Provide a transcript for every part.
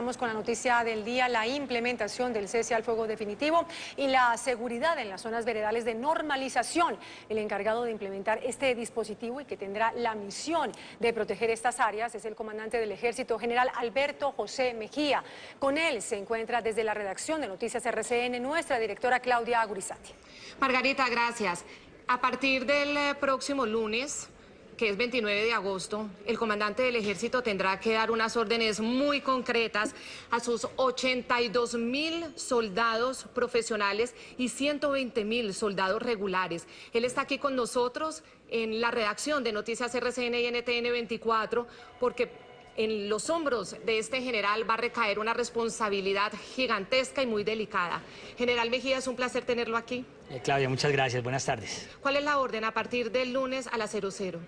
Comenzamos con la noticia del día, la implementación del cese al fuego definitivo y la seguridad en las zonas veredales de normalización. El encargado de implementar este dispositivo y que tendrá la misión de proteger estas áreas es el comandante del Ejército, general Alberto José Mejía. Con él se encuentra desde la redacción de Noticias RCN nuestra directora Claudia Gurizati. Margarita, gracias. A partir del próximo lunes, que es 29 de agosto, el comandante del Ejército tendrá que dar unas órdenes muy concretas a sus 82.000 soldados profesionales y 120.000 soldados regulares. Él está aquí con nosotros en la redacción de Noticias RCN y NTN 24 porque en los hombros de este general va a recaer una responsabilidad gigantesca y muy delicada. General Mejía, es un placer tenerlo aquí. Claudia, muchas gracias. Buenas tardes. ¿Cuál es la orden a partir del lunes a las 00?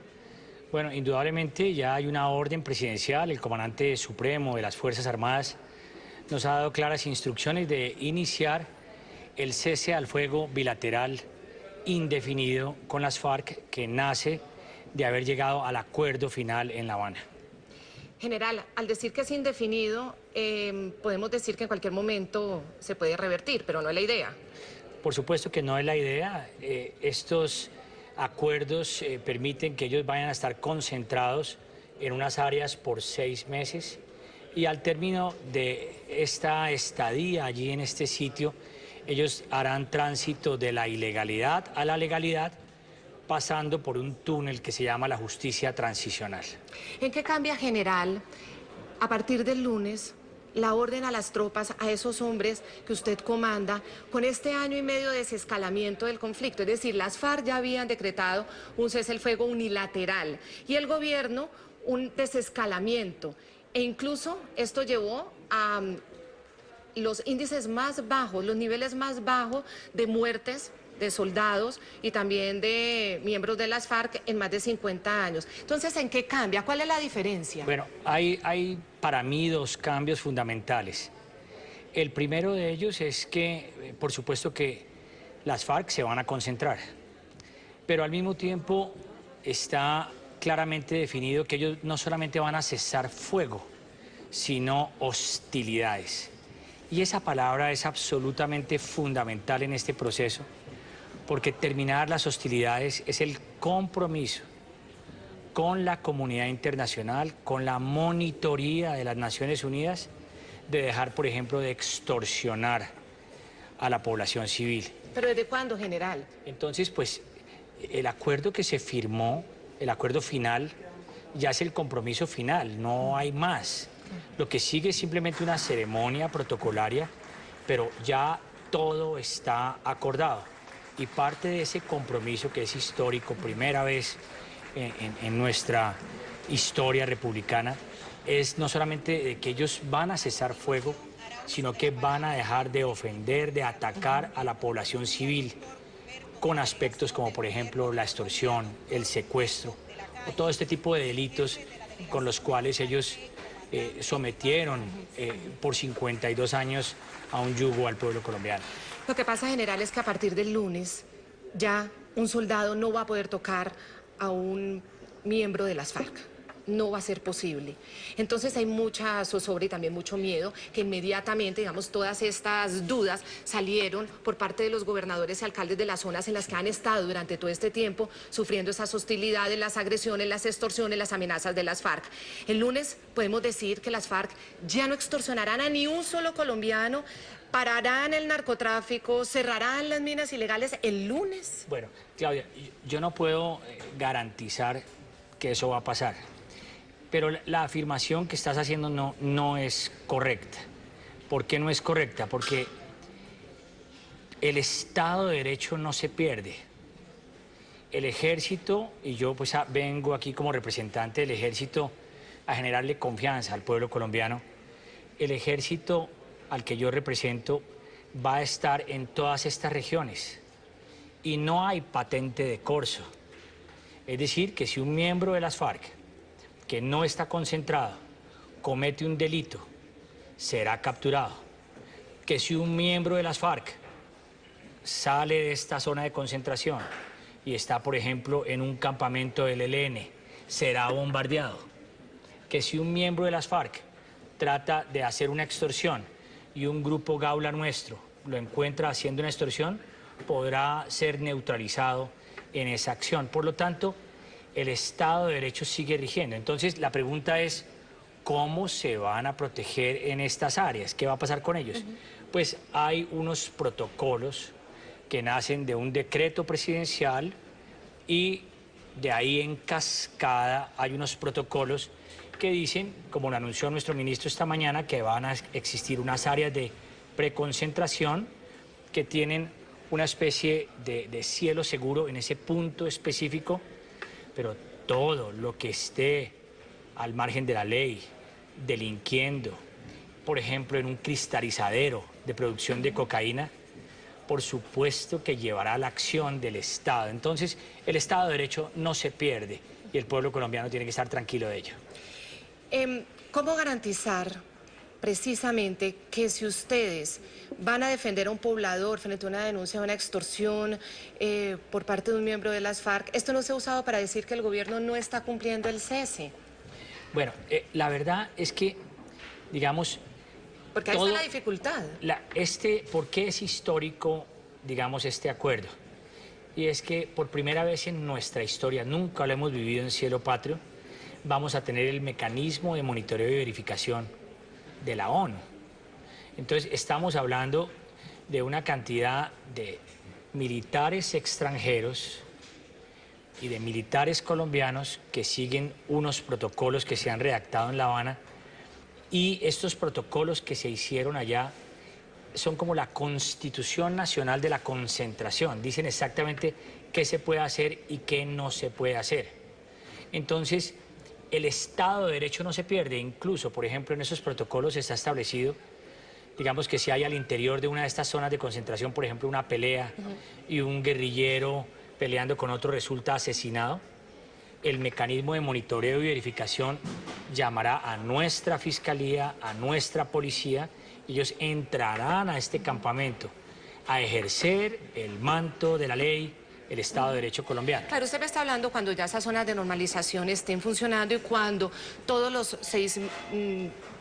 Bueno, indudablemente ya hay una orden presidencial. El comandante supremo de las Fuerzas Armadas nos ha dado claras instrucciones de iniciar el cese al fuego bilateral indefinido con las FARC, que nace de haber llegado al acuerdo final en La Habana. General, al decir que es indefinido, podemos decir que en cualquier momento se puede revertir, pero no es la idea. Por supuesto que no es la idea. Estos acuerdos permiten que ellos vayan a estar concentrados en unas áreas por 6 meses y al término de esta estadía allí en este sitio, ellos harán tránsito de la ilegalidad a la legalidad, pasando por un túnel que se llama la justicia transicional. ¿En qué cambia, general, a partir del lunes, la orden a las tropas, a esos hombres que usted comanda, con este año y medio de desescalamiento del conflicto? Es decir, las FARC ya habían decretado un cese al fuego unilateral y el gobierno un desescalamiento. E incluso esto llevó a los índices más bajos, los niveles más bajos de muertes de soldados y también de miembros de las FARC en más de 50 años. Entonces, ¿en qué cambia? ¿Cuál es la diferencia? Bueno, hay para mí 2 cambios fundamentales. El primero de ellos es que, por supuesto que las FARC se van a concentrar, pero al mismo tiempo está claramente definido que ellos no solamente van a cesar fuego, sino hostilidades. Y esa palabra es absolutamente fundamental en este proceso, porque terminar las hostilidades es el compromiso con la comunidad internacional, con la monitoría de las Naciones Unidas, de dejar, por ejemplo, de extorsionar a la población civil. ¿Pero desde cuándo, general? Entonces, pues, el acuerdo que se firmó, el acuerdo final, ya es el compromiso final, no hay más. Lo que sigue es simplemente una ceremonia protocolaria, pero ya todo está acordado. Y parte de ese compromiso, que es histórico, primera vez en nuestra historia republicana, es no solamente que ellos van a cesar fuego, sino que van a dejar de ofender, de atacar a la población civil con aspectos como, por ejemplo, la extorsión, el secuestro, o todo este tipo de delitos con los cuales ellos sometieron por 52 años a un yugo al pueblo colombiano. Lo que pasa, general, es que a partir del lunes ya un soldado no va a poder tocar a un miembro de las FARC. No va a ser posible. Entonces hay mucha zozobra y también mucho miedo que inmediatamente, digamos, todas estas dudas salieron por parte de los gobernadores y alcaldes de las zonas en las que han estado durante todo este tiempo sufriendo esas hostilidades, las agresiones, las extorsiones, las amenazas de las FARC. El lunes podemos decir que las FARC ya no extorsionarán a ni un solo colombiano, pararán el narcotráfico, cerrarán las minas ilegales el lunes. Bueno, Claudia, yo no puedo garantizar que eso va a pasar. Pero la afirmación que estás haciendo no es correcta. ¿Por qué no es correcta? Porque el Estado de Derecho no se pierde. El Ejército, y yo pues vengo aquí como representante del Ejército a generarle confianza al pueblo colombiano, el Ejército al que yo represento va a estar en todas estas regiones y no hay patente de corso. Es decir, que si un miembro de las FARC que no está concentrado, comete un delito, será capturado. Que si un miembro de las FARC sale de esta zona de concentración y está, por ejemplo, en un campamento del ELN, será bombardeado. Que si un miembro de las FARC trata de hacer una extorsión y un grupo gaula nuestro lo encuentra haciendo una extorsión, podrá ser neutralizado en esa acción. Por lo tanto, el Estado de Derecho sigue rigiendo. Entonces, la pregunta es, ¿cómo se van a proteger en estas áreas? ¿Qué va a pasar con ellos? Pues hay unos protocolos que nacen de un decreto presidencial y de ahí en cascada hay unos protocolos que dicen, como lo anunció nuestro ministro esta mañana, que van a existir unas áreas de preconcentración que tienen una especie de cielo seguro en ese punto específico, pero todo lo que esté al margen de la ley, delinquiendo, por ejemplo, en un cristalizadero de producción de cocaína, por supuesto que llevará a la acción del Estado. Entonces, el Estado de Derecho no se pierde y el pueblo colombiano tiene que estar tranquilo de ello. ¿Cómo garantizar precisamente que si ustedes van a defender a un poblador frente a una denuncia de una extorsión por parte de un miembro de las FARC, esto no sea usado para decir que el gobierno no está cumpliendo el cese? Bueno, la verdad es que, digamos... Porque ahí está la dificultad. ¿Por qué es histórico, digamos, este acuerdo? Y es que por primera vez en nuestra historia, nunca lo hemos vivido en cielo patrio, vamos a tener el mecanismo de monitoreo y verificación de la ONU. Entonces, estamos hablando de una cantidad de militares extranjeros y de militares colombianos que siguen unos protocolos que se han redactado en La Habana, y estos protocolos que se hicieron allá son como la Constitución Nacional de la Concentración. Dicen exactamente qué se puede hacer y qué no se puede hacer. Entonces, el Estado de Derecho no se pierde. Incluso, por ejemplo, en esos protocolos está establecido, digamos, que si hay al interior de una de estas zonas de concentración, por ejemplo, una pelea y un guerrillero peleando con otro resulta asesinado, el mecanismo de monitoreo y verificación llamará a nuestra fiscalía, a nuestra policía, y ellos entrarán a este campamento a ejercer el manto de la ley, el Estado de Derecho colombiano. Claro, usted me está hablando cuando ya esas zonas de normalización estén funcionando y cuando todos los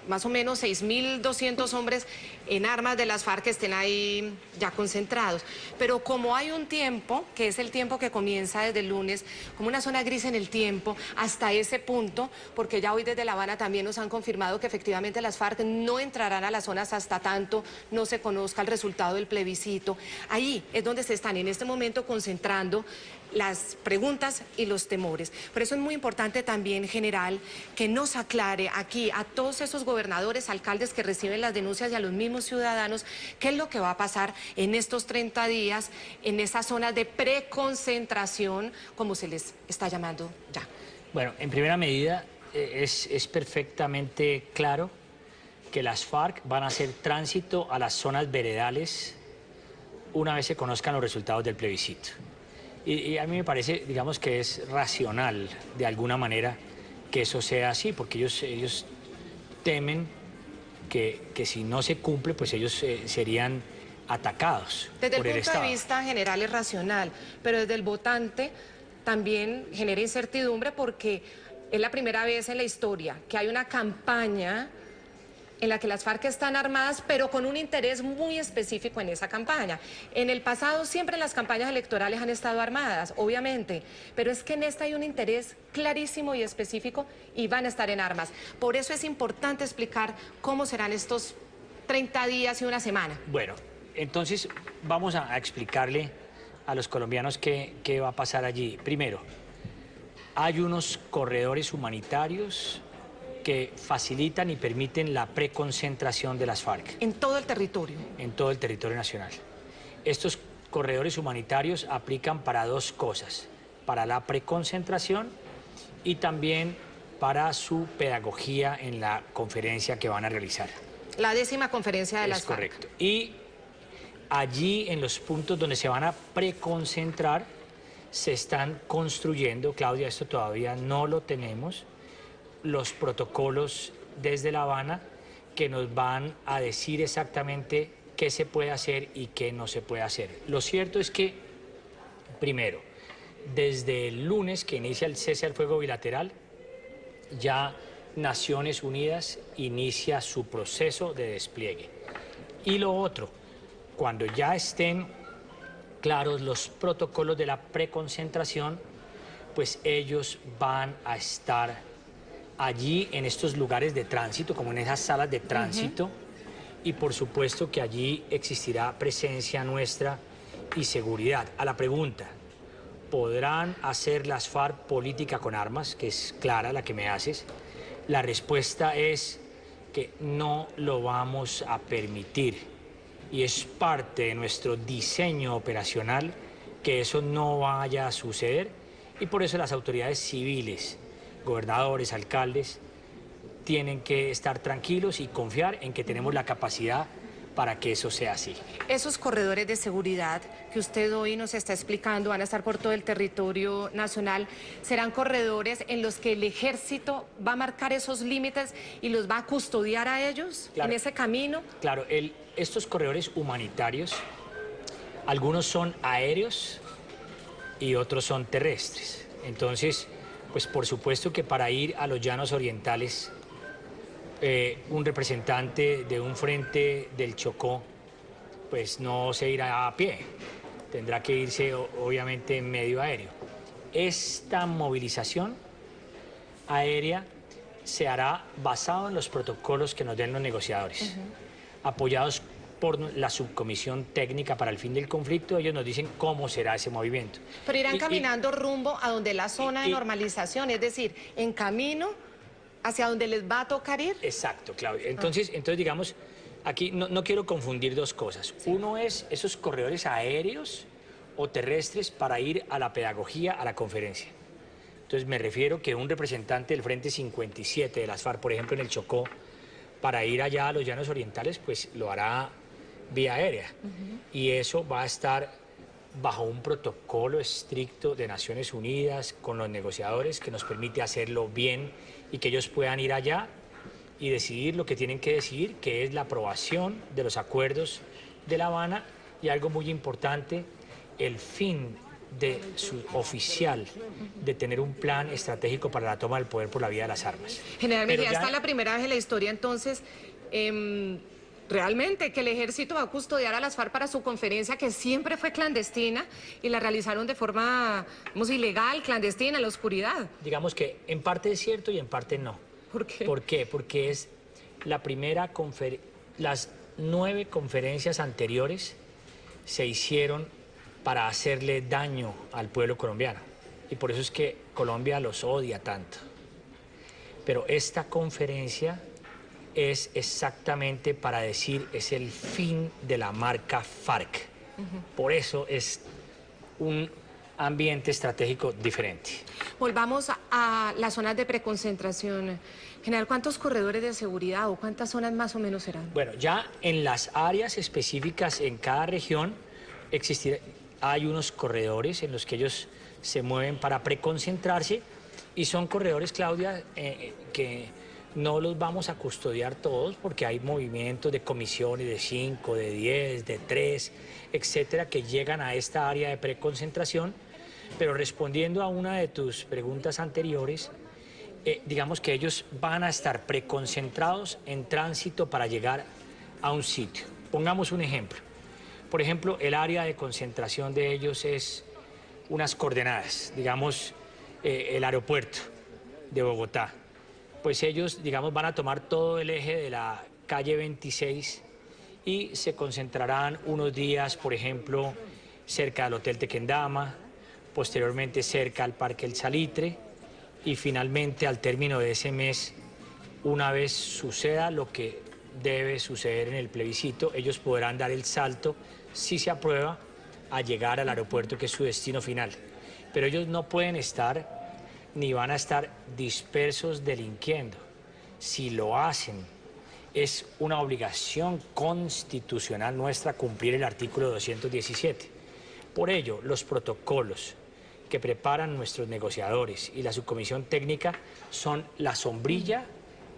más o menos 6.200 hombres en armas de las FARC estén ahí ya concentrados. Pero como hay un tiempo, que es el tiempo que comienza desde el lunes, como una zona gris en el tiempo, hasta ese punto, porque ya hoy desde La Habana también nos han confirmado que efectivamente las FARC no entrarán a las zonas hasta tanto no se conozca el resultado del plebiscito. Ahí es donde se están en este momento concentrando las preguntas y los temores. Por eso es muy importante también, general, que nos aclare aquí a todos esos gobernadores, alcaldes que reciben las denuncias y a los mismos ciudadanos, qué es lo que va a pasar en estos 30 días en esas zonas de preconcentración, como se les está llamando ya. Bueno, en primera medida es perfectamente claro que las FARC van a hacer tránsito a las zonas veredales una vez se conozcan los resultados del plebiscito. Y a mí me parece, digamos, que es racional, de alguna manera, que eso sea así, porque ellos temen que si no se cumple, pues ellos serían atacados desde por el Estado. Desde el punto de vista general es racional, pero desde el votante también genera incertidumbre porque es la primera vez en la historia que hay una campaña en la que las FARC están armadas, pero con un interés muy específico en esa campaña. En el pasado siempre las campañas electorales han estado armadas, obviamente, pero es que en esta hay un interés clarísimo y específico y van a estar en armas. Por eso es importante explicar cómo serán estos 30 días y una semana. Bueno, entonces vamos a explicarle a los colombianos qué va a pasar allí. Primero, hay unos corredores humanitarios que facilitan y permiten la preconcentración de las FARC. ¿En todo el territorio? En todo el territorio nacional. Estos corredores humanitarios aplican para dos cosas, para la preconcentración y también para su pedagogía en la conferencia que van a realizar. La 10ª conferencia de las FARC. Es correcto. Y allí, en los puntos donde se van a preconcentrar, se están construyendo, Claudia, esto todavía no lo tenemos, los protocolos desde La Habana que nos van a decir exactamente qué se puede hacer y qué no se puede hacer. Lo cierto es que, primero, desde el lunes que inicia el cese al fuego bilateral, ya Naciones Unidas inicia su proceso de despliegue. Y lo otro, cuando ya estén claros los protocolos de la preconcentración, pues ellos van a estar allí en estos lugares de tránsito, como en esas salas de tránsito, y por supuesto que allí existirá presencia nuestra y seguridad. A la pregunta, ¿podrán hacer las FARC política con armas? Que es clara la que me haces. La respuesta es que no lo vamos a permitir y es parte de nuestro diseño operacional que eso no vaya a suceder, y por eso las autoridades civiles, gobernadores, alcaldes, tienen que estar tranquilos y confiar en que tenemos la capacidad para que eso sea así. Esos corredores de seguridad que usted hoy nos está explicando van a estar por todo el territorio nacional. ¿Serán corredores en los que el ejército va a marcar esos límites y los va a custodiar a ellos en ese camino? Claro, estos corredores humanitarios, algunos son aéreos y otros son terrestres. Entonces, pues por supuesto que para ir a los llanos orientales, un representante de un frente del Chocó, pues no se irá a pie, tendrá que irse obviamente en medio aéreo. Esta movilización aérea se hará basado en los protocolos que nos den los negociadores, apoyados por la subcomisión técnica para el fin del conflicto. Ellos nos dicen cómo será ese movimiento. Pero irán caminando rumbo a donde la zona de normalización, es decir, en camino hacia donde les va a tocar ir. Exacto, Claudia. Entonces digamos, aquí no quiero confundir dos cosas. Sí. Uno es esos corredores aéreos o terrestres para ir a la pedagogía, a la conferencia. Entonces me refiero que un representante del Frente 57 de las FARC, por ejemplo, en el Chocó, para ir allá a los llanos orientales, pues lo hará vía aérea. Y eso va a estar bajo un protocolo estricto de Naciones Unidas con los negociadores que nos permite hacerlo bien y que ellos puedan ir allá y decidir lo que tienen que decidir, que es la aprobación de los acuerdos de La Habana y algo muy importante, el fin de su oficial de tener un plan estratégico para la toma del poder por la vía de las armas. General Mejía, esta es la primera vez en la historia entonces realmente que el ejército va a custodiar a las FARC para su conferencia, que siempre fue clandestina y la realizaron de forma ilegal, clandestina, en la oscuridad. Digamos que en parte es cierto y en parte no. ¿Por qué? ¿Por qué? Porque es la primera conferencia. Las 9 conferencias anteriores se hicieron para hacerle daño al pueblo colombiano. Y por eso es que Colombia los odia tanto. Pero esta conferencia es exactamente para decir, es el fin de la marca FARC. Por eso es un ambiente estratégico diferente. Volvamos a las zonas de preconcentración. General, ¿cuántos corredores de seguridad o cuántas zonas más o menos serán? Bueno, ya en las áreas específicas en cada región hay unos corredores en los que ellos se mueven para preconcentrarse, y son corredores, Claudia, que no los vamos a custodiar todos porque hay movimientos de comisiones de 5, de 10, de 3, etcétera, que llegan a esta área de preconcentración. Pero respondiendo a una de tus preguntas anteriores, digamos que ellos van a estar preconcentrados en tránsito para llegar a un sitio. Pongamos un ejemplo. Por ejemplo, el área de concentración de ellos es unas coordenadas, digamos, el aeropuerto de Bogotá. Pues ellos, digamos, van a tomar todo el eje de la calle 26 y se concentrarán unos días, por ejemplo, cerca del Hotel Tequendama, posteriormente cerca al Parque El Salitre, y finalmente al término de ese mes, una vez suceda lo que debe suceder en el plebiscito, ellos podrán dar el salto, si se aprueba, a llegar al aeropuerto, que es su destino final. Pero ellos no pueden estar ni van a estar dispersos delinquiendo. Si lo hacen, es una obligación constitucional nuestra cumplir el artículo 217. Por ello, los protocolos que preparan nuestros negociadores y la subcomisión técnica son la sombrilla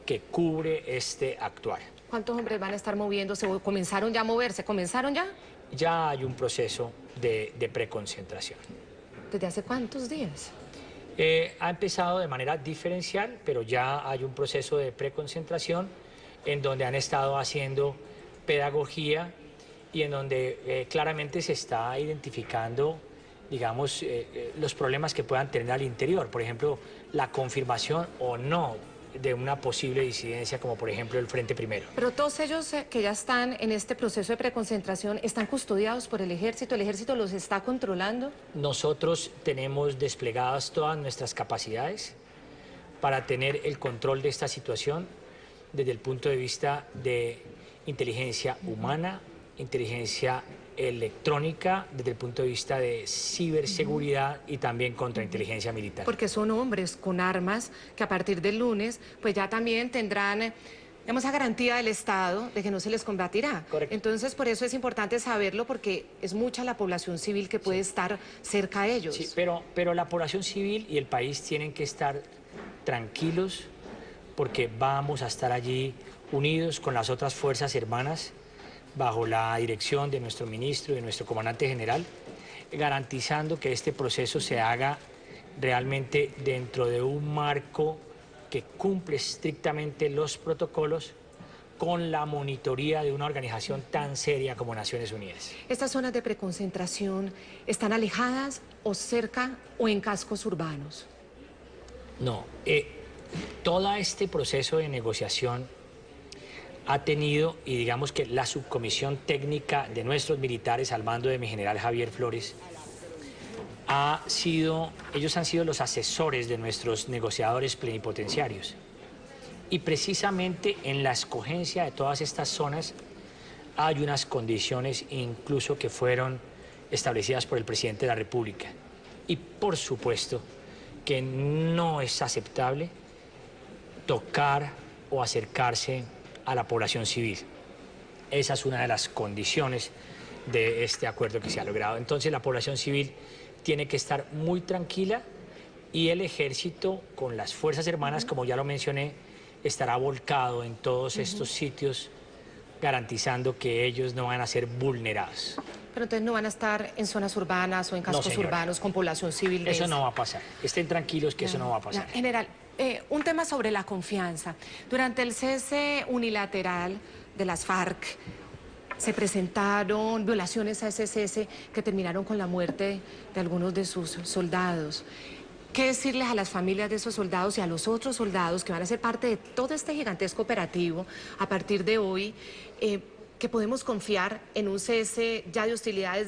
que cubre este actuar. ¿Cuántos hombres van a estar moviéndose? ¿Comenzaron ya a moverse? ¿Comenzaron ya? Ya hay un proceso de preconcentración. ¿Desde hace cuántos días? Ha empezado de manera diferencial, pero ya hay un proceso de preconcentración en donde han estado haciendo pedagogía y en donde claramente se está identificando, digamos, los problemas que puedan tener al interior. Por ejemplo, la confirmación o no de una posible disidencia, como por ejemplo el Frente Primero. Pero todos ellos que ya están en este proceso de preconcentración están custodiados por el ejército los está controlando. Nosotros tenemos desplegadas todas nuestras capacidades para tener el control de esta situación desde el punto de vista de inteligencia humana, inteligencia electrónica, desde el punto de vista de ciberseguridad y también contrainteligencia militar. Porque son hombres con armas que a partir del lunes pues ya también tendrán, digamos, esa garantía del Estado de que no se les combatirá. Correcto. Entonces, por eso es importante saberlo, porque es mucha la población civil que puede estar cerca de ellos. Sí, pero la población civil y el país tienen que estar tranquilos porque vamos a estar allí unidos con las otras fuerzas hermanas bajo la dirección de nuestro ministro y de nuestro comandante general, garantizando que este proceso se haga realmente dentro de un marco que cumple estrictamente los protocolos con la monitoría de una organización tan seria como Naciones Unidas. ¿Estas zonas de preconcentración están alejadas o cerca o en cascos urbanos? No, todo este proceso de negociación ha tenido, y digamos que la subcomisión técnica de nuestros militares al mando de mi general Javier Flores, ellos han sido los asesores de nuestros negociadores plenipotenciarios. Y precisamente en la escogencia de todas estas zonas hay unas condiciones incluso que fueron establecidas por el presidente de la República. Y por supuesto que no es aceptable tocar o acercarse a la población civil. Esa es una de las condiciones de este acuerdo que se ha logrado. Entonces la población civil tiene que estar muy tranquila y el ejército con las fuerzas hermanas, como ya lo mencioné, estará volcado en todos estos sitios garantizando que ellos no van a ser vulnerados. Pero entonces no van a estar en zonas urbanas o en cascos urbanos con población civil. Eso no va a pasar. Estén tranquilos que eso no va a pasar. General, un tema sobre la confianza. Durante el cese unilateral de las FARC, se presentaron violaciones a ese cese que terminaron con la muerte de algunos de sus soldados. ¿Qué decirles a las familias de esos soldados y a los otros soldados que van a ser parte de todo este gigantesco operativo a partir de hoy, que podemos confiar en un cese ya de hostilidades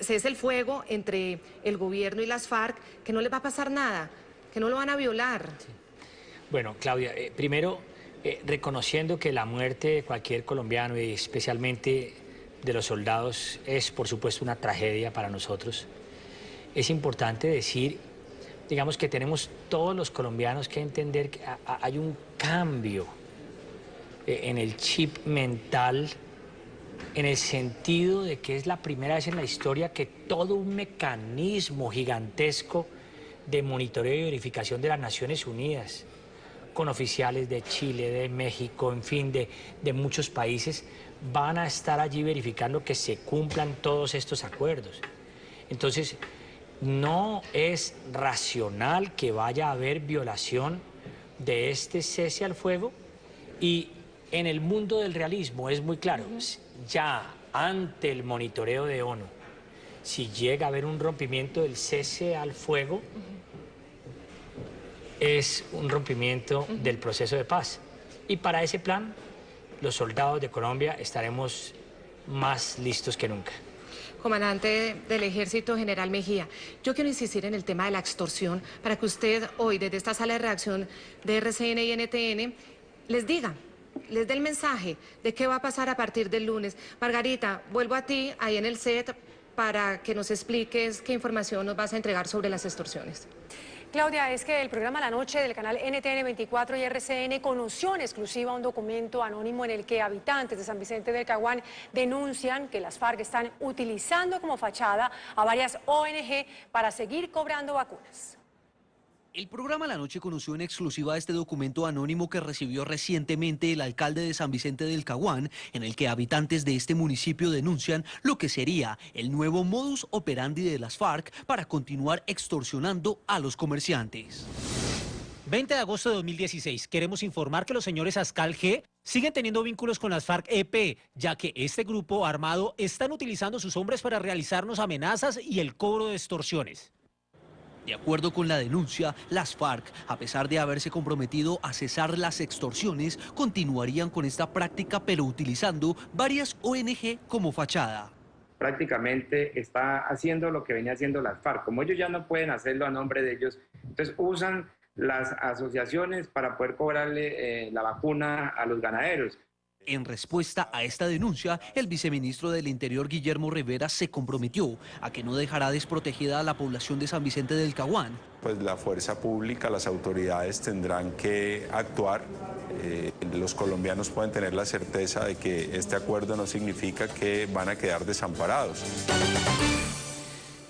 cese el fuego entre el gobierno y las FARC, que no les va a pasar nada, que no lo van a violar? Sí. Bueno, Claudia, primero, reconociendo que la muerte de cualquier colombiano y especialmente de los soldados es, por supuesto, una tragedia para nosotros. Es importante decir, digamos, que tenemos todos los colombianos que entender que hay un cambio en el chip mental, en el sentido de que es la primera vez en la historia que todo un mecanismo gigantesco de monitoreo y verificación de las Naciones Unidas, con oficiales de Chile, de México, en fin, de muchos países, van a estar allí verificando que se cumplan todos estos acuerdos. Entonces, no es racional que vaya a haber violación de este cese al fuego, y en el mundo del realismo es muy claro, ya ante el monitoreo de ONU, si llega a haber un rompimiento del cese al fuego, es un rompimiento del proceso de paz. Y para ese plan, los soldados de Colombia estaremos más listos que nunca. Comandante del Ejército, General Mejía, yo quiero insistir en el tema de la extorsión para que usted hoy, desde esta sala de redacción de RCN y NTN, les dé el mensaje de qué va a pasar a partir del lunes. Margarita, vuelvo a ti ahí en el set para que nos expliques qué información nos vas a entregar sobre las extorsiones. Claudia, es que el programa La Noche del canal NTN 24 y RCN conoció en exclusiva un documento anónimo en el que habitantes de San Vicente del Caguán denuncian que las FARC están utilizando como fachada a varias ONG para seguir cobrando vacunas. El programa La Noche conoció en exclusiva este documento anónimo que recibió recientemente el alcalde de San Vicente del Caguán, en el que habitantes de este municipio denuncian lo que sería el nuevo modus operandi de las FARC para continuar extorsionando a los comerciantes. 20 de agosto de 2016. Queremos informar que los señores Ascal G siguen teniendo vínculos con las FARC-EP, ya que este grupo armado están utilizando sus hombres para realizarnos amenazas y el cobro de extorsiones. De acuerdo con la denuncia, las FARC, a pesar de haberse comprometido a cesar las extorsiones, continuarían con esta práctica, pero utilizando varias ONG como fachada. Prácticamente está haciendo lo que venía haciendo las FARC. Como ellos ya no pueden hacerlo a nombre de ellos, entonces usan las asociaciones para poder cobrarle la vacuna a los ganaderos. En respuesta a esta denuncia, el viceministro del Interior, Guillermo Rivera, se comprometió a que no dejará desprotegida a la población de San Vicente del Caguán. Pues la fuerza pública, las autoridades tendrán que actuar. Los colombianos pueden tener la certeza de que este acuerdo no significa que van a quedar desamparados.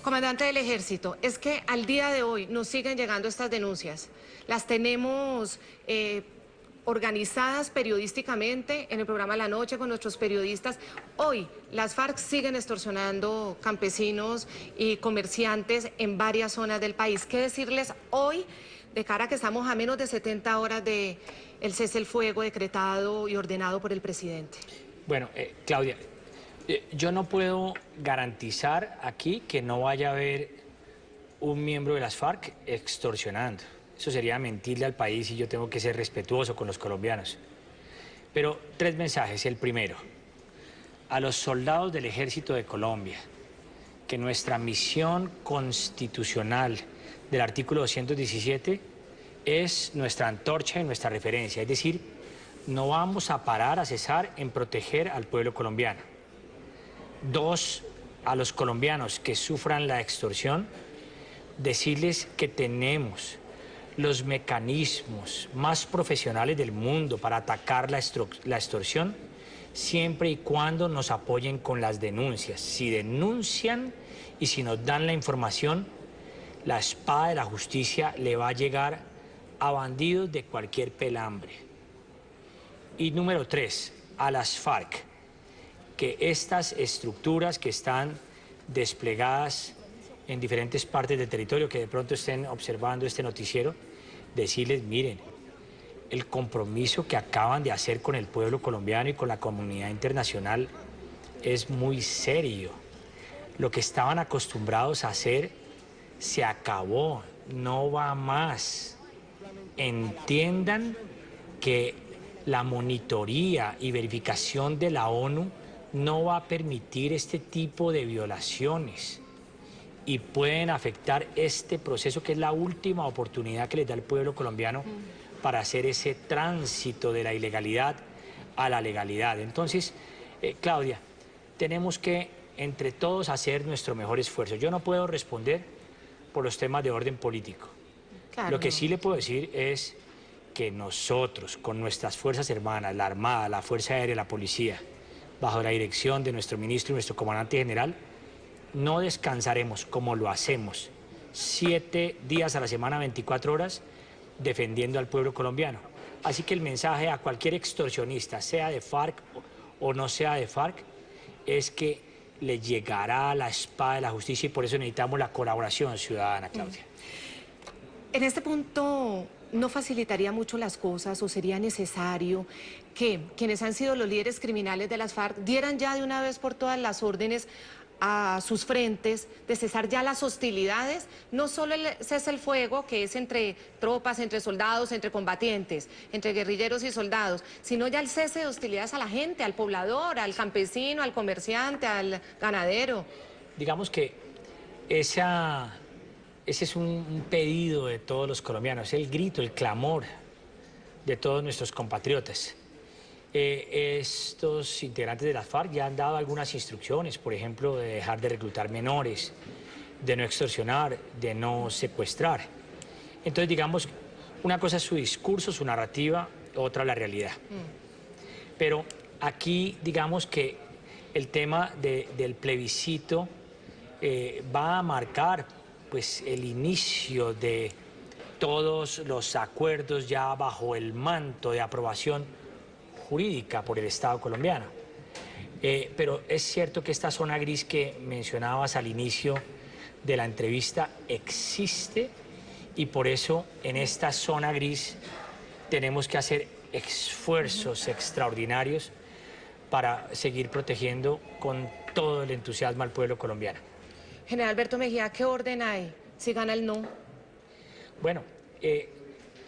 Comandante del Ejército, es que al día de hoy nos siguen llegando estas denuncias. Las tenemos organizadas periodísticamente en el programa La Noche con nuestros periodistas. Hoy las FARC siguen extorsionando campesinos y comerciantes en varias zonas del país. ¿Qué decirles hoy de cara a que estamos a menos de 70 horas del cese el fuego decretado y ordenado por el presidente? Bueno, Claudia, yo no puedo garantizar aquí que no vaya a haber un miembro de las FARC extorsionando. Eso sería mentirle al país y yo tengo que ser respetuoso con los colombianos. Pero 3 mensajes. El primero, a los soldados del Ejército de Colombia, que nuestra misión constitucional del artículo 217 es nuestra antorcha y nuestra referencia. Es decir, no vamos a parar, a cesar en proteger al pueblo colombiano. 2, a los colombianos que sufran la extorsión, decirles que tenemos los mecanismos más profesionales del mundo para atacar la extorsión, siempre y cuando nos apoyen con las denuncias. Si denuncian y si nos dan la información, la espada de la justicia le va a llegar a bandidos de cualquier pelambre. Y número 3, a las FARC, que estas estructuras que están desplegadas en diferentes partes del territorio, que de pronto estén observando este noticiero, decirles, miren, el compromiso que acaban de hacer con el pueblo colombiano y con la comunidad internacional es muy serio. Lo que estaban acostumbrados a hacer se acabó, no va más. Entiendan que la monitoría y verificación de la ONU no va a permitir este tipo de violaciones y pueden afectar este proceso que es la última oportunidad que les da el pueblo colombiano para hacer ese tránsito de la ilegalidad a la legalidad. Entonces, Claudia, tenemos que entre todos hacer nuestro mejor esfuerzo. Yo no puedo responder por los temas de orden político. Claro. Lo que sí le puedo decir es que nosotros, con nuestras fuerzas hermanas, la Armada, la Fuerza Aérea, la Policía, bajo la dirección de nuestro ministro y nuestro comandante general, no descansaremos como lo hacemos 7 días a la semana, 24 horas, defendiendo al pueblo colombiano. Así que el mensaje a cualquier extorsionista, sea de FARC o no sea de FARC, es que le llegará la espada de la justicia y por eso necesitamos la colaboración ciudadana, Claudia. En este punto, ¿no facilitaría mucho las cosas o sería necesario que quienes han sido los líderes criminales de las FARC dieran ya de una vez por todas las órdenes a sus frentes de cesar ya las hostilidades, no solo el cese el fuego, que es entre tropas, entre soldados, entre combatientes, entre guerrilleros y soldados, sino ya el cese de hostilidades a la gente, al poblador, al campesino, al comerciante, al ganadero? Digamos que ese es un pedido de todos los colombianos, el grito, el clamor de todos nuestros compatriotas. Estos integrantes de las FARC ya han dado algunas instrucciones, por ejemplo, de dejar de reclutar menores, de no extorsionar, de no secuestrar. Entonces, digamos, una cosa es su discurso, su narrativa, otra la realidad. Pero aquí, digamos que el tema del plebiscito va a marcar pues, el inicio de todos los acuerdos ya bajo el manto de aprobación jurídica por el Estado colombiano. Pero es cierto que esta zona gris que mencionabas al inicio de la entrevista existe, y por eso en esta zona gris tenemos que hacer esfuerzos extraordinarios para seguir protegiendo con todo el entusiasmo al pueblo colombiano. General Alberto Mejía, ¿qué orden hay si gana el no? Bueno,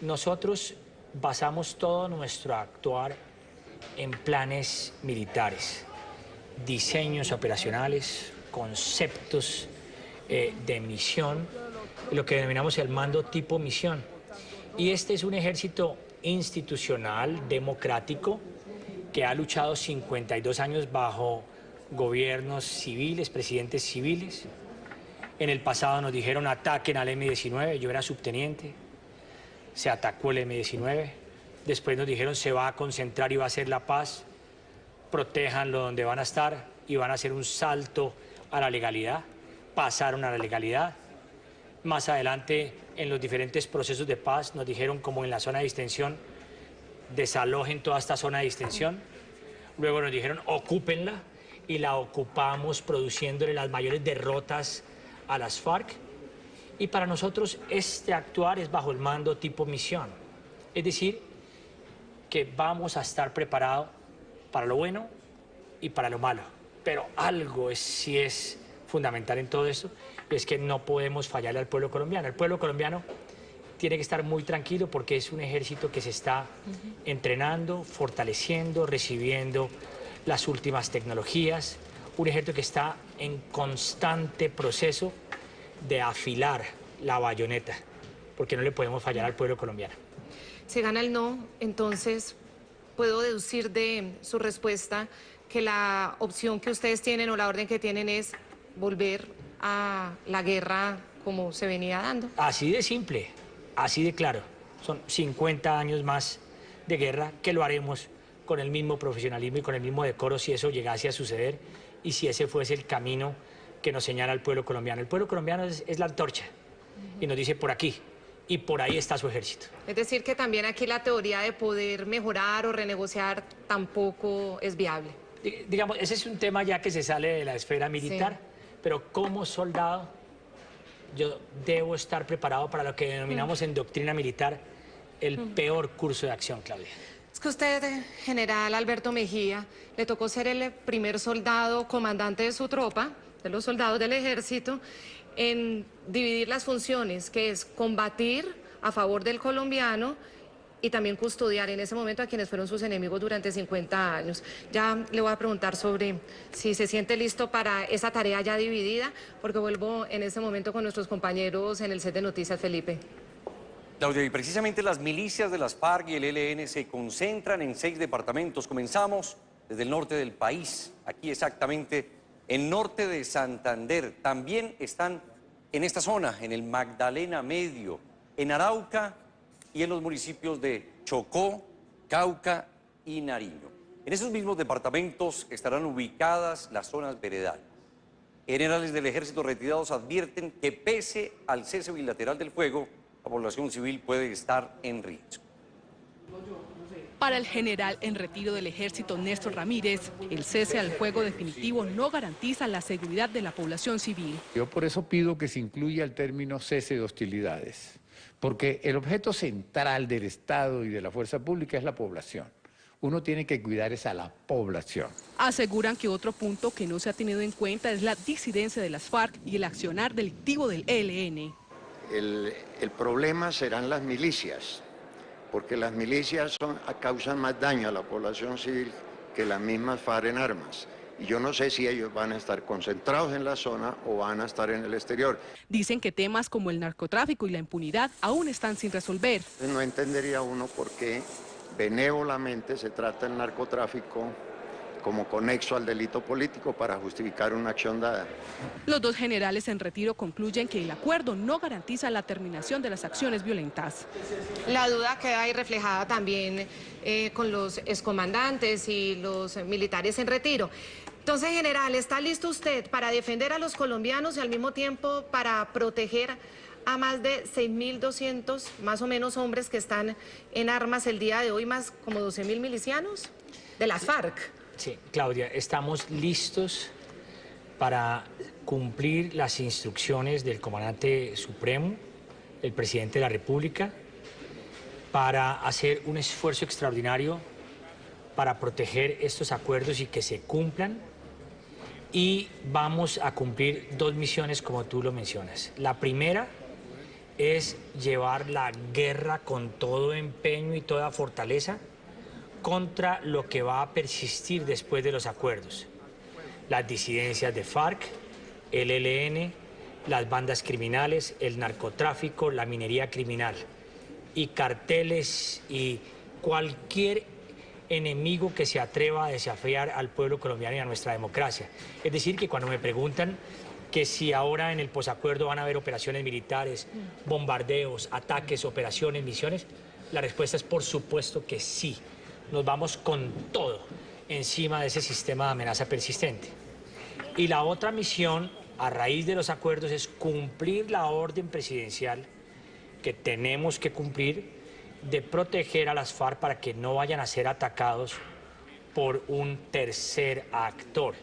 nosotros basamos todo nuestro actuar en planes militares, diseños operacionales, conceptos de misión, lo que denominamos el mando tipo misión. Y este es un ejército institucional, democrático, que ha luchado 52 años bajo gobiernos civiles, presidentes civiles. En el pasado nos dijeron ataquen al M-19, yo era subteniente, se atacó el M-19, después nos dijeron se va a concentrar y va a hacer la paz, protéjanlo donde van a estar y van a hacer un salto a la legalidad, pasaron a la legalidad. Más adelante en los diferentes procesos de paz nos dijeron como en la zona de distensión, desalojen toda esta zona de distensión, luego nos dijeron ocúpenla y la ocupamos produciéndole las mayores derrotas a las FARC, y para nosotros este actuar es bajo el mando tipo misión, es decir, que vamos a estar preparados para lo bueno y para lo malo, pero algo sí es fundamental en todo esto, es que no podemos fallarle al pueblo colombiano. El pueblo colombiano tiene que estar muy tranquilo porque es un ejército que se está entrenando, fortaleciendo, recibiendo las últimas tecnologías, un ejército que está en constante proceso de afilar la bayoneta, porque no le podemos fallar al pueblo colombiano. Si gana el no, entonces puedo deducir de su respuesta que la opción que ustedes tienen o la orden que tienen es volver a la guerra como se venía dando. Así de simple, así de claro. Son 50 años más de guerra que lo haremos con el mismo profesionalismo y con el mismo decoro si eso llegase a suceder y si ese fuese el camino que nos señala el pueblo colombiano. El pueblo colombiano es la antorcha y nos dice por aquí y por ahí está su ejército. Es decir, que también aquí la teoría de poder mejorar o renegociar tampoco es viable. Digamos, ese es un tema ya que se sale de la esfera militar, sí. Pero como soldado yo debo estar preparado para lo que denominamos en doctrina militar el peor curso de acción, Claudia. Es que usted, general Alberto Mejía, le tocó ser el primer soldado comandante de su tropa, de los soldados del ejército, en dividir las funciones, que es combatir a favor del colombiano y también custodiar en ese momento a quienes fueron sus enemigos durante 50 años. Ya le voy a preguntar sobre si se siente listo para esa tarea ya dividida, porque vuelvo en ese momento con nuestros compañeros en el set de noticias, Felipe. Claudia, y precisamente las milicias de las FARC y el ELN se concentran en 6 departamentos. Comenzamos desde el norte del país, aquí exactamente en norte de Santander. También están en esta zona, en el Magdalena Medio, en Arauca y en los municipios de Chocó, Cauca y Nariño. En esos mismos departamentos estarán ubicadas las zonas veredales. Generales del ejército retirados advierten que pese al cese bilateral del fuego, la población civil puede estar en riesgo. Para el general en retiro del ejército Néstor Ramírez, el cese al fuego definitivo no garantiza la seguridad de la población civil. Yo por eso pido que se incluya el término cese de hostilidades, porque el objeto central del Estado y de la fuerza pública es la población. Uno tiene que cuidar es a la población. Aseguran que otro punto que no se ha tenido en cuenta es la disidencia de las FARC y el accionar delictivo del ELN. El problema serán las milicias, porque las milicias causan más daño a la población civil que las mismas FARC en armas. Y yo no sé si ellos van a estar concentrados en la zona o van a estar en el exterior. Dicen que temas como el narcotráfico y la impunidad aún están sin resolver. No entendería uno por qué benévolamente se trata el narcotráfico como conexo al delito político para justificar una acción dada. Los dos generales en retiro concluyen que el acuerdo no garantiza la terminación de las acciones violentas. La duda queda ahí reflejada también con los excomandantes y los militares en retiro. Entonces, general, ¿está listo usted para defender a los colombianos y al mismo tiempo para proteger a más de 6.200, más o menos, hombres que están en armas el día de hoy, más como 12.000 milicianos de las FARC. Sí, Claudia, estamos listos para cumplir las instrucciones del comandante supremo, el presidente de la República, para hacer un esfuerzo extraordinario para proteger estos acuerdos y que se cumplan. Y vamos a cumplir 2 misiones como tú lo mencionas. La primera es llevar la guerra con todo empeño y toda fortaleza contra lo que va a persistir después de los acuerdos. Las disidencias de FARC, el ELN, las bandas criminales, el narcotráfico, la minería criminal y carteles y cualquier enemigo que se atreva a desafiar al pueblo colombiano y a nuestra democracia. Es decir, que cuando me preguntan que si ahora en el posacuerdo van a haber operaciones militares, bombardeos, ataques, operaciones, misiones, la respuesta es por supuesto que sí. Nos vamos con todo encima de ese sistema de amenaza persistente. Y la otra misión, a raíz de los acuerdos, es cumplir la orden presidencial que tenemos que cumplir de proteger a las FARC para que no vayan a ser atacados por un tercer actor.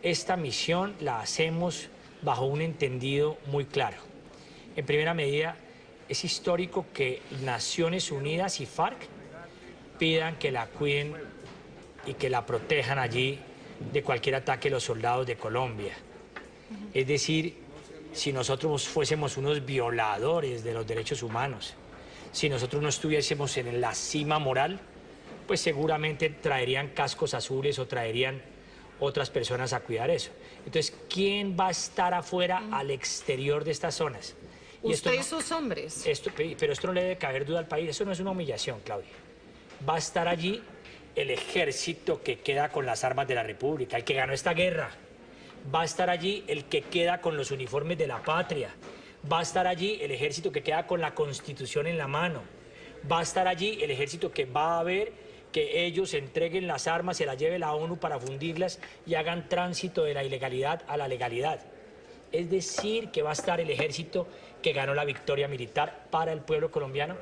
Esta misión la hacemos bajo un entendido muy claro. En primera medida, es histórico que Naciones Unidas y FARC pidan que la cuiden y que la protejan allí de cualquier ataque de los soldados de Colombia. Es decir, si nosotros fuésemos unos violadores de los derechos humanos, si nosotros no estuviésemos en la cima moral, pues seguramente traerían cascos azules o traerían otras personas a cuidar eso. Entonces, ¿quién va a estar afuera, al exterior de estas zonas? Y usted y sus hombres. Pero esto no le debe caber duda al país, eso no es una humillación, Claudia. Va a estar allí el ejército que queda con las armas de la República, el que ganó esta guerra. Va a estar allí el que queda con los uniformes de la patria. Va a estar allí el ejército que queda con la Constitución en la mano. Va a estar allí el ejército que va a ver que ellos entreguen las armas, se las lleve la ONU para fundirlas y hagan tránsito de la ilegalidad a la legalidad. Es decir, que va a estar el ejército que ganó la victoria militar para el pueblo colombiano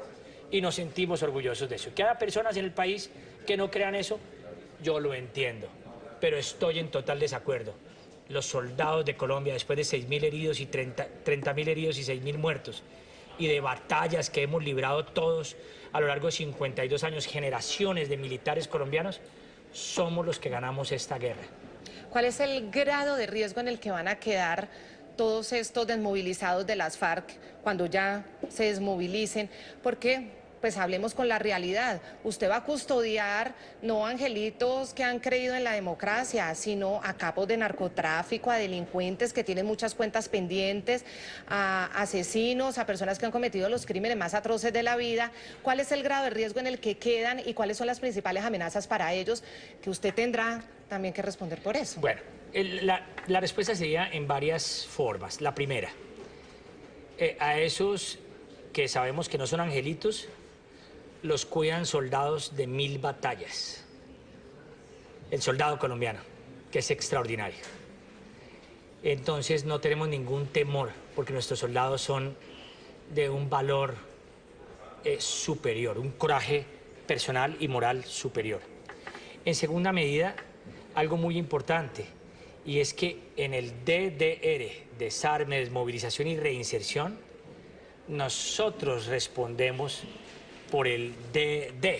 y nos sentimos orgullosos de eso. Que haya personas en el país que no crean eso, yo lo entiendo, pero estoy en total desacuerdo. Los soldados de Colombia, después de 6.000 heridos y 30.000 heridos y 6.000 muertos, y de batallas que hemos librado todos a lo largo de 52 años, generaciones de militares colombianos, somos los que ganamos esta guerra. ¿Cuál es el grado de riesgo en el que van a quedar todos estos desmovilizados de las FARC cuando ya se desmovilicen? Porque, pues hablemos con la realidad, usted va a custodiar no angelitos que han creído en la democracia, sino a capos de narcotráfico, a delincuentes que tienen muchas cuentas pendientes, a asesinos, a personas que han cometido los crímenes más atroces de la vida. ¿Cuál es el grado de riesgo en el que quedan y cuáles son las principales amenazas para ellos? Que usted tendrá también que responder por eso. Bueno, la respuesta sería en varias formas. La primera, a esos que sabemos que no son angelitos, los cuidan soldados de 1000 batallas. El soldado colombiano, que es extraordinario. Entonces no tenemos ningún temor, porque nuestros soldados son de un valor superior, un coraje personal y moral superior. En segunda medida, algo muy importante, y es que en el DDR, desarme, desmovilización y reinserción, nosotros respondemos por el DD,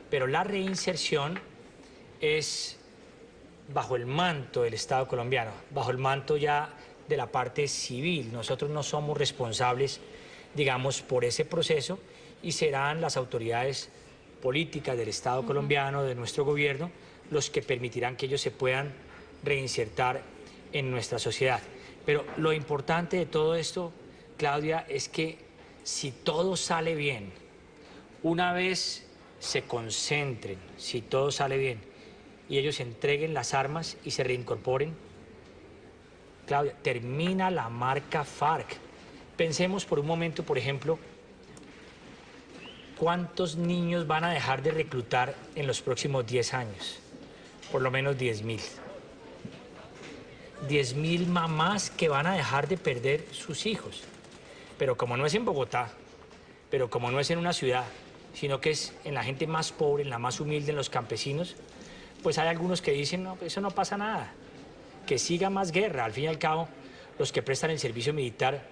pero la reinserción es bajo el manto del Estado colombiano, bajo el manto ya de la parte civil. Nosotros no somos responsables, digamos, por ese proceso y serán las autoridades políticas del Estado colombiano, de nuestro gobierno, los que permitirán que ellos se puedan reinsertar en nuestra sociedad. Pero lo importante de todo esto, Claudia, es que si todo sale bien, una vez se concentren, si todo sale bien, y ellos entreguen las armas y se reincorporen, Claudia, termina la marca FARC. Pensemos por un momento, por ejemplo, ¿cuántos niños van a dejar de reclutar en los próximos 10 años? Por lo menos 10.000. 10.000 mamás que van a dejar de perder sus hijos. pero como no es en Bogotá, pero como no es en una ciudad, sino que es en la gente más pobre, en la más humilde, en los campesinos, pues hay algunos que dicen, no, eso no pasa nada, que siga más guerra. Al fin y al cabo, los que prestan el servicio militar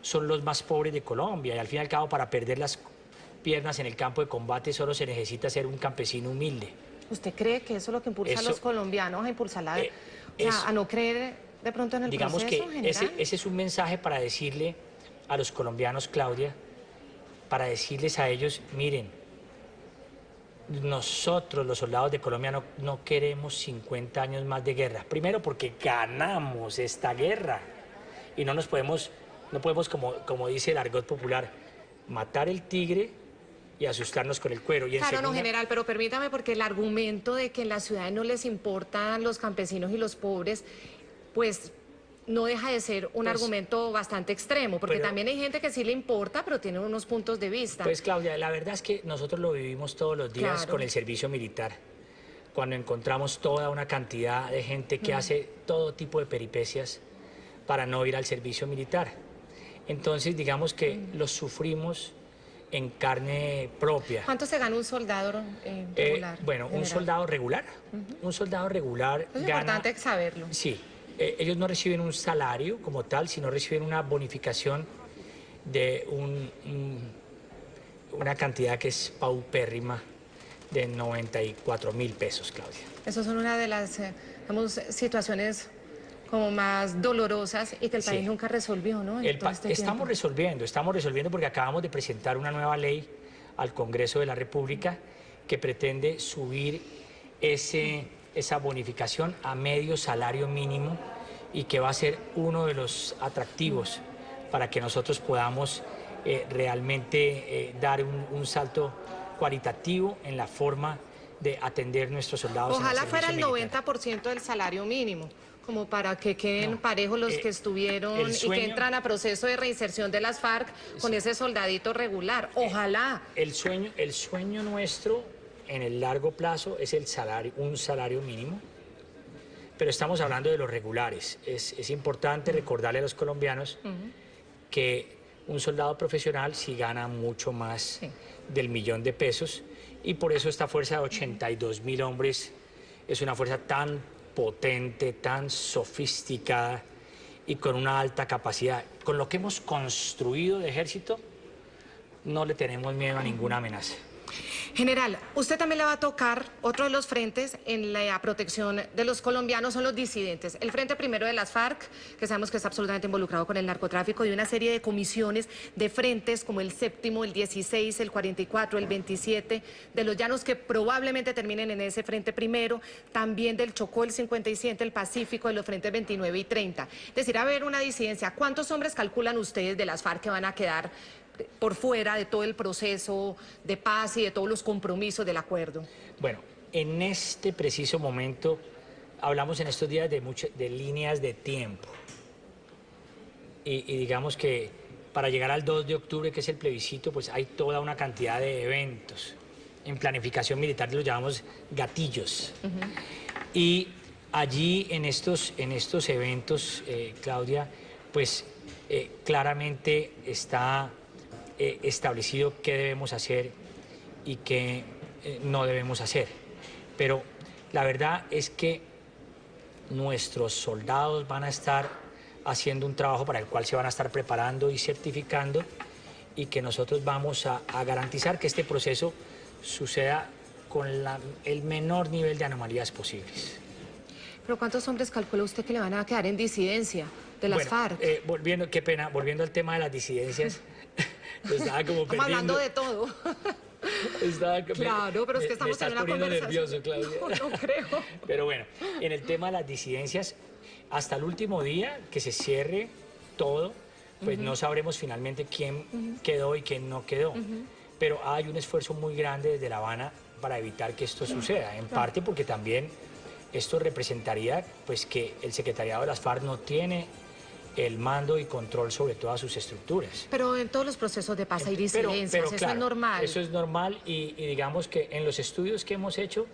son los más pobres de Colombia, y al fin y al cabo, para perder las piernas en el campo de combate solo se necesita ser un campesino humilde. ¿Usted cree que eso es lo que impulsa a los colombianos a impulsar a no creer de pronto en el digamos proceso que general? ese es un mensaje para decirle a los colombianos, Claudia, para decirles a ellos, miren, nosotros los soldados de Colombia no queremos 50 años más de guerra. Primero porque ganamos esta guerra y no podemos, como dice el argot popular, matar el tigre y asustarnos con el cuero. Y claro, no, general, pero permítame, porque el argumento de que en las ciudades no les importan los campesinos y los pobres, pues no deja de ser un argumento bastante extremo, porque también hay gente que sí le importa, pero tiene unos puntos de vista. Pues, Claudia, la verdad es que nosotros lo vivimos todos los días con el servicio militar, cuando encontramos toda una cantidad de gente que hace todo tipo de peripecias para no ir al servicio militar. Entonces, digamos que los sufrimos en carne propia. ¿Cuánto se gana un soldado regular? Bueno, general? Un soldado regular es gana... importante saberlo. Sí. Ellos no reciben un salario como tal, sino reciben una bonificación de una cantidad que es paupérrima de 94.000 pesos, Claudia. Esas son una de las situaciones como más dolorosas y que el país nunca resolvió, ¿no? Estamos resolviendo porque acabamos de presentar una nueva ley al Congreso de la República que pretende subir esa bonificación a medio salario mínimo y que va a ser uno de los atractivos para que nosotros podamos realmente dar un salto cualitativo en la forma de atender nuestros soldados. Ojalá fuera el 90% del salario mínimo, como para que queden parejos los que estuvieron y que entran a proceso de reinserción de las FARC con ese soldadito regular. Ojalá. El sueño nuestro en el largo plazo es un salario mínimo, pero estamos hablando de los regulares. Es importante recordarle a los colombianos que un soldado profesional sí gana mucho más del millón de pesos, y por eso esta fuerza de 82.000 hombres es una fuerza tan potente, tan sofisticada y con una alta capacidad. Con lo que hemos construido de ejército, no le tenemos miedo a ninguna amenaza. General, usted también le va a tocar otro de los frentes en la protección de los colombianos, son los disidentes. El frente primero de las FARC, que sabemos que está absolutamente involucrado con el narcotráfico, y una serie de comisiones de frentes como el 7º, el 16, el 44, el 27, de los llanos que probablemente terminen en ese frente primero, también del Chocó, el 57, el Pacífico, de los frentes 29 y 30. Es decir, a ver, una disidencia. ¿Cuántos hombres calculan ustedes de las FARC que van a quedar por fuera de todo el proceso de paz y de todos los compromisos del acuerdo? Bueno, en este preciso momento hablamos en estos días de líneas de tiempo. Y digamos que para llegar al 2 de octubre, que es el plebiscito, pues hay toda una cantidad de eventos. En planificación militar los llamamos gatillos. Y allí en estos eventos, Claudia, pues claramente está establecido qué debemos hacer y qué no debemos hacer. Pero la verdad es que nuestros soldados van a estar haciendo un trabajo para el cual se van a estar preparando y certificando, y que nosotros vamos a garantizar que este proceso suceda con el menor nivel de anomalías posibles. ¿Pero cuántos hombres calcula usted que le van a quedar en disidencia de las FARC? Volviendo al tema de las disidencias, estaba como estamos hablando de todo. Claro, pero es que estamos en una conversación. Nervioso, Claudia. No creo. Pero bueno, en el tema de las disidencias, hasta el último día que se cierre todo, pues no sabremos finalmente quién quedó y quién no quedó. Pero hay un esfuerzo muy grande desde La Habana para evitar que esto suceda, en parte porque también esto representaría pues que el secretariado de las FARC no tiene el mando y control sobre todas sus estructuras. Pero en todos los procesos de paz hay disidencias, pero eso claro, es normal. Eso es normal, y digamos que en los estudios que hemos hecho,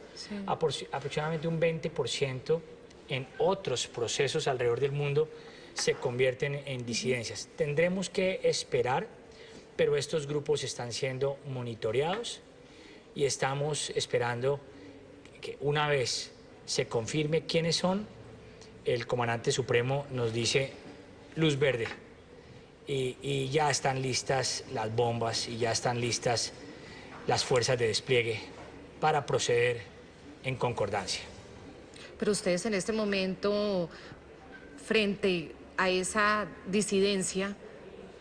aproximadamente un 20% en otros procesos alrededor del mundo se convierten en disidencias. Tendremos que esperar, pero estos grupos están siendo monitoreados y estamos esperando que una vez se confirme quiénes son, el comandante supremo nos dice luz verde y ya están listas las bombas y ya están listas las fuerzas de despliegue para proceder en concordancia. Pero ustedes en este momento, frente a esa disidencia,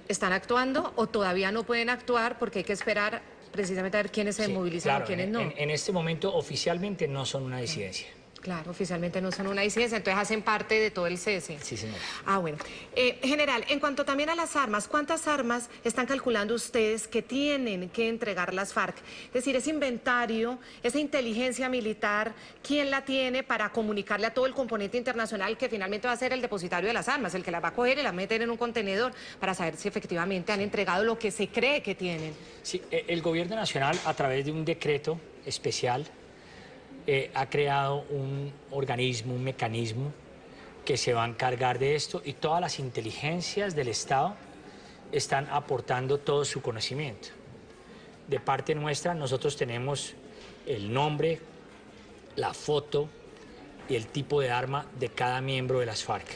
¿están actuando o todavía no pueden actuar porque hay que esperar precisamente a ver quiénes se movilizan claro, y quiénes no? En este momento oficialmente no son una disidencia. Claro, oficialmente no son una disidencia, entonces hacen parte de todo el cese. Sí, señora. Ah, bueno. General, en cuanto también a las armas, ¿cuántas armas están calculando ustedes que tienen que entregar las FARC? Es decir, ese inventario, esa inteligencia militar, ¿quién la tiene para comunicarle a todo el componente internacional que finalmente va a ser el depositario de las armas, el que las va a coger y las meter en un contenedor para saber si efectivamente han entregado lo que se cree que tienen? Sí, el gobierno nacional, a través de un decreto especial, ha creado un organismo, un mecanismo que se va a encargar de esto y todas las inteligencias del Estado están aportando todo su conocimiento. De parte nuestra, nosotros tenemos el nombre, la foto y el tipo de arma de cada miembro de las FARC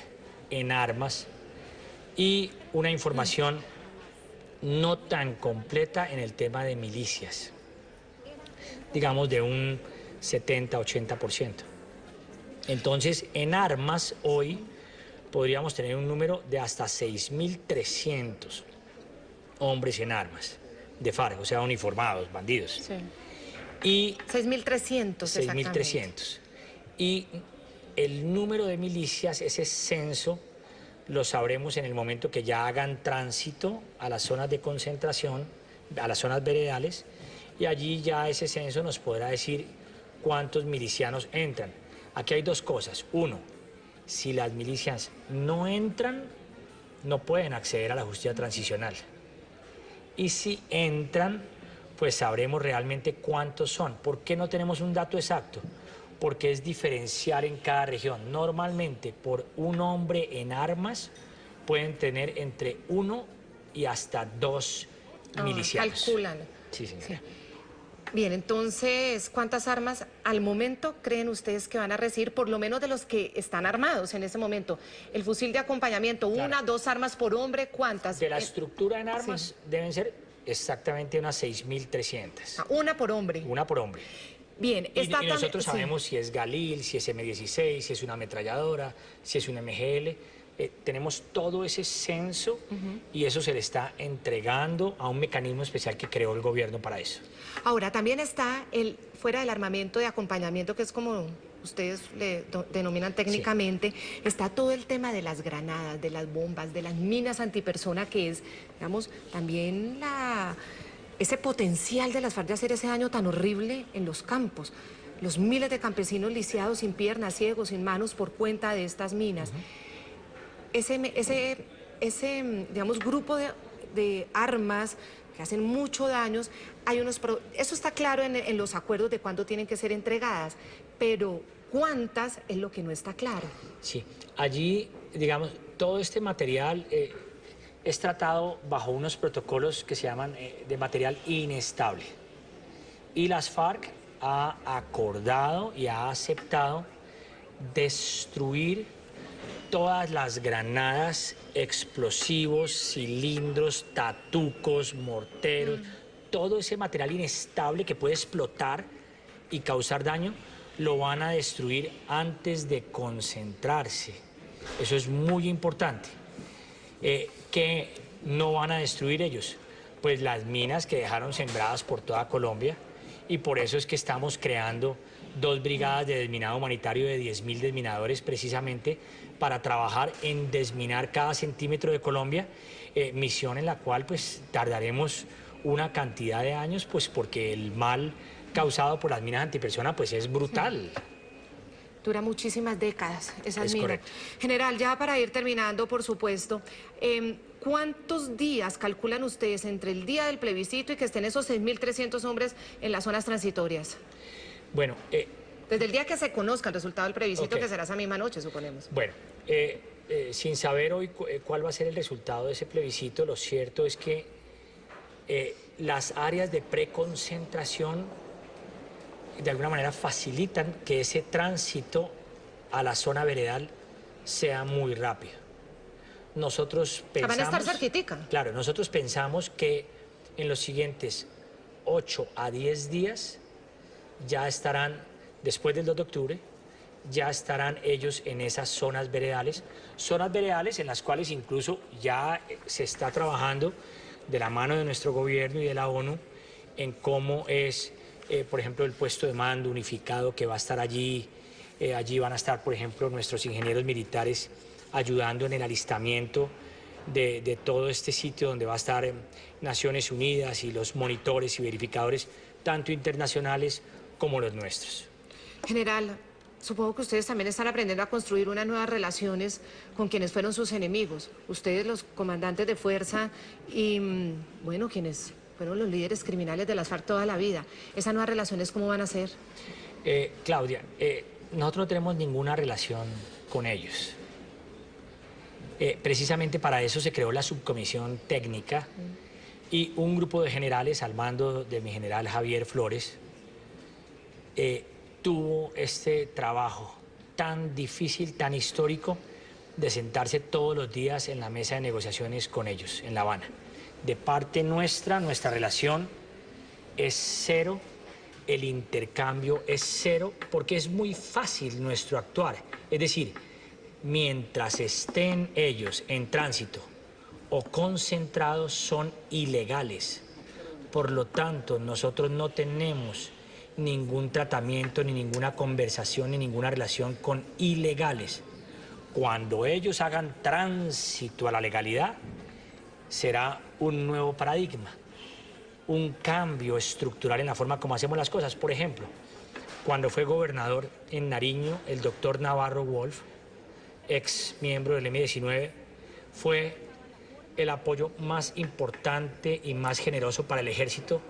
en armas y una información no tan completa en el tema de milicias, digamos de un 70-80%. Entonces, en armas hoy podríamos tener un número de hasta 6.300 hombres en armas de FARC, o sea, uniformados, bandidos. Sí. Y 6.300 exactamente. 6.300. Y el número de milicias, ese censo, lo sabremos en el momento que ya hagan tránsito a las zonas de concentración, a las zonas veredales, y allí ya ese censo nos podrá decir cuántos milicianos entran. Aquí hay dos cosas. Uno, si las milicias no entran, no pueden acceder a la justicia transicional. Y si entran, pues sabremos realmente cuántos son. ¿Por qué no tenemos un dato exacto? Porque es diferenciar en cada región. Normalmente, por un hombre en armas, pueden tener entre 1 y hasta 2 milicianos. Calculan. Sí, señora. Sí. Bien, entonces, ¿cuántas armas al momento creen ustedes que van a recibir, por lo menos de los que están armados en ese momento? El fusil de acompañamiento, claro. 1, 2 armas por hombre, ¿cuántas? De la estructura en armas deben ser exactamente unas 6.300. Una por hombre. Una por hombre. Bien, Y nosotros sabemos si es Galil, si es M16, si es una ametralladora, si es un MGL. Tenemos todo ese censo y eso se le está entregando a un mecanismo especial que creó el gobierno para eso. Ahora, también está el fuera del armamento de acompañamiento, que es como ustedes le denominan técnicamente, está todo el tema de las granadas, de las bombas, de las minas antipersona, que es, digamos, también ese potencial de las FARC de hacer ese daño tan horrible en los campos. Los miles de campesinos lisiados, sin piernas, ciegos, sin manos, por cuenta de estas minas. Ese digamos, grupo de armas que hacen mucho daño, eso está claro en los acuerdos de cuándo tienen que ser entregadas, pero ¿cuántas es lo que no está claro? Sí, allí, digamos, todo este material es tratado bajo unos protocolos que se llaman de material inestable. Y las FARC ha acordado y ha aceptado destruir todas las granadas, explosivos, cilindros, tatucos, morteros, todo ese material inestable que puede explotar y causar daño, lo van a destruir antes de concentrarse. Eso es muy importante. ¿Qué no van a destruir ellos? Pues las minas que dejaron sembradas por toda Colombia, y por eso es que estamos creando 2 brigadas de desminado humanitario de 10.000 desminadores precisamente para trabajar en desminar cada centímetro de Colombia, misión en la cual pues tardaremos una cantidad de años, pues porque el mal causado por las minas antipersona pues es brutal. Sí. Dura muchísimas décadas esas minas. Correcto. General, ya para ir terminando, por supuesto, ¿cuántos días calculan ustedes entre el día del plebiscito y que estén esos 6.300 hombres en las zonas transitorias? Bueno, desde el día que se conozca el resultado del plebiscito, que será esa misma noche, suponemos. Bueno, sin saber hoy cuál va a ser el resultado de ese plebiscito, lo cierto es que las áreas de preconcentración de alguna manera facilitan que ese tránsito a la zona veredal sea muy rápido. Nosotros pensamos... Van a estar cerquitica. Claro, nosotros pensamos que en los siguientes 8 a 10 días ya estarán, después del 2 de octubre, ya estarán ellos en esas zonas veredales en las cuales incluso ya se está trabajando de la mano de nuestro gobierno y de la ONU en cómo es, por ejemplo, el puesto de mando unificado que va a estar allí. Allí van a estar, por ejemplo, nuestros ingenieros militares ayudando en el alistamiento de todo este sitio donde va a estar Naciones Unidas y los monitores y verificadores, tanto internacionales como los nuestros. General, supongo que ustedes también están aprendiendo a construir unas nuevas relaciones con quienes fueron sus enemigos. Ustedes, los comandantes de fuerza y, bueno, quienes fueron los líderes criminales de las FARC toda la vida. ¿Esas nuevas relaciones cómo van a ser? Claudia, nosotros no tenemos ninguna relación con ellos. Precisamente para eso se creó la subcomisión técnica y un grupo de generales al mando de mi general Javier Flores tuvo este trabajo tan difícil, tan histórico, de sentarse todos los días en la mesa de negociaciones con ellos en La Habana. De parte nuestra, nuestra relación es cero, el intercambio es cero, porque es muy fácil nuestro actuar. Es decir, mientras estén ellos en tránsito o concentrados, son ilegales. Por lo tanto, nosotros no tenemos ningún tratamiento, ni ninguna conversación, ni ninguna relación con ilegales. Cuando ellos hagan tránsito a la legalidad, será un nuevo paradigma, un cambio estructural en la forma como hacemos las cosas. Por ejemplo, cuando fue gobernador en Nariño, el doctor Navarro Wolf, ex miembro del M-19, fue el apoyo más importante y más generoso para el ejército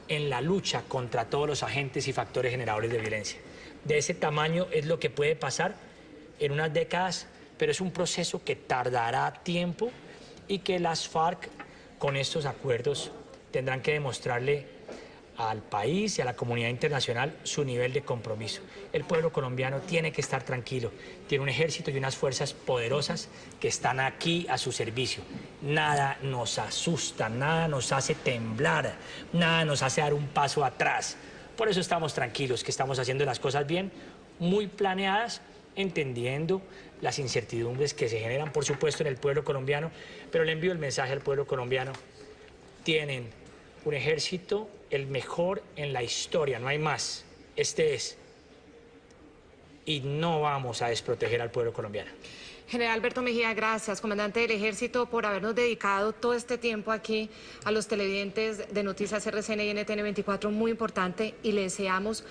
en la lucha contra todos los agentes y factores generadores de violencia. De ese tamaño es lo que puede pasar en unas décadas, pero es un proceso que tardará tiempo y que las FARC, con estos acuerdos, tendrán que demostrarle al país y a la comunidad internacional su nivel de compromiso. El pueblo colombiano tiene que estar tranquilo, tiene un ejército y unas fuerzas poderosas que están aquí a su servicio. Nada nos asusta, nada nos hace temblar, nada nos hace dar un paso atrás. Por eso estamos tranquilos, que estamos haciendo las cosas bien, muy planeadas, entendiendo las incertidumbres que se generan, por supuesto, en el pueblo colombiano, pero le envío el mensaje al pueblo colombiano. Tienen un ejército el mejor en la historia, no hay más. Este es. Y no vamos a desproteger al pueblo colombiano. General Alberto Mejía, gracias, comandante del Ejército, por habernos dedicado todo este tiempo aquí a los televidentes de Noticias RCN y NTN 24, muy importante, y le deseamos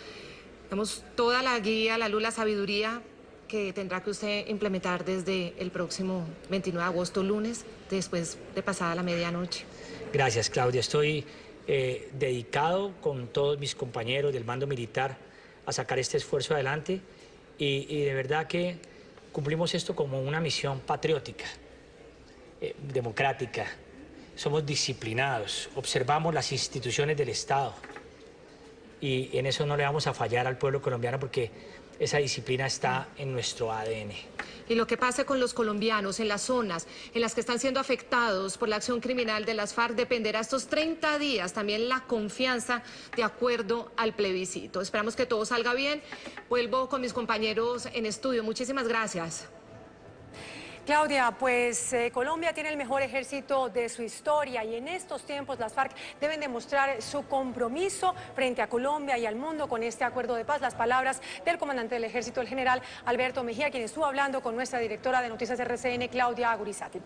toda la guía, la luz, la sabiduría que tendrá que usted implementar desde el próximo 29 de agosto, lunes, después de pasada la medianoche. Gracias, Claudia. Estoy dedicado con todos mis compañeros del mando militar a sacar este esfuerzo adelante y de verdad que cumplimos esto como una misión patriótica, democrática. Somos disciplinados, observamos las instituciones del Estado y en eso no le vamos a fallar al pueblo colombiano porque esa disciplina está en nuestro ADN. Y lo que pase con los colombianos en las zonas en las que están siendo afectados por la acción criminal de las FARC dependerá estos 30 días también la confianza de acuerdo al plebiscito. Esperamos que todo salga bien. Vuelvo con mis compañeros en estudio. Muchísimas gracias. Claudia, pues Colombia tiene el mejor ejército de su historia y en estos tiempos las FARC deben demostrar su compromiso frente a Colombia y al mundo con este acuerdo de paz. Las palabras del comandante del ejército, el general Alberto Mejía, quien estuvo hablando con nuestra directora de Noticias RCN, Claudia Gurizati.